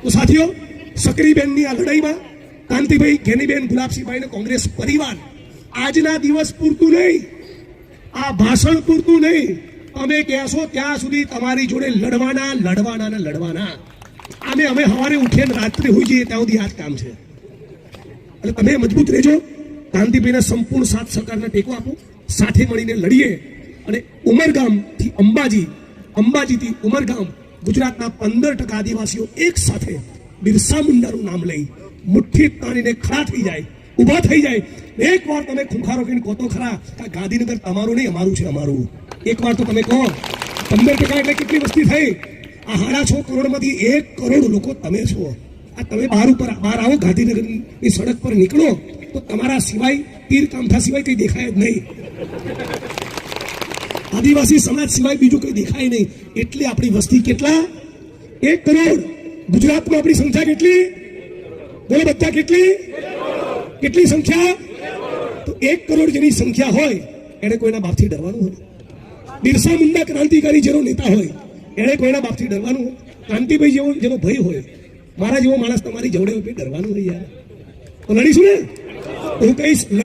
તો સાથીઓ, સક્રીબેનની આ લડાઈમાં કાંતિભાઈ, ગેનીબેન, ગુલાબસિંહભાઈ ને કોંગ્રેસ પરિવાર આજના દિવસ પૂરતું નહીં, આ ભાષણ પૂરતું નહીં, અમે કહેશો ત્યાં સુધી તમારી જોડે લડવાના. અમે સવારે ઉઠીને રાત્રે હોઈ જઈએ ત્યાં સુધી આ જ કામ છે. એટલે તમે મજબૂત રહેજો, કાંતિભાઈને સંપૂર્ણ સાથ સહકારને ટેકો આપો, સાથે મળીને લડીએ અને ઉમરગામથી અંબાજીથી ઉમરગામ ગુજરાતના 15% આદિવાસીઓ એક સાથે બિરસા મુંડાનું નામ લઈ મુઠ્ઠી તાણીને ખડા થઈ જાય, ઊભા થઈ જાય. એક વાર તમે ખૂંખારો કહીને કહો તો ખરા કે ગાંધીનગર તમારું નહીં, અમારું છે, અમારું. એક વાર તો તમે કહો. 15% એટલે કેટલી વસ્તી થઈ? આ 6.5 કરોડમાંથી 1 કરોડ લોકો તમે છો. આ તમે બહાર આવો, ગાંધીનગરની સડક પર નીકળો તો તમારા સિવાય, તીર કામઠા સિવાય કંઈ દેખાય જ નહીં, આદિવાસી સમાજ સિવાય બીજું કંઈ દેખાય નહીં. એટલે આપણી વસ્તી કેટલા? 1 કરોડ. ગુજરાતમાં આપણી સંખ્યા કેટલી? બોલો બધા, કેટલી સંખ્યા? તો 1 કરોડ જેની સંખ્યા હોય એને કોઈના બાપથી ડરવાનું હોય? બિરસા મુંડા ક્રાંતિકારી જેનો નેતા હોય એને કોઈના બાપથી ડરવાનું હોય? કાંતિભાઈ જેનો ભય હોય, મારા જેવો માણસ તમારી જોડે ડરવાનું હોય યાર. તો લડીશું ને? હું કહીશ.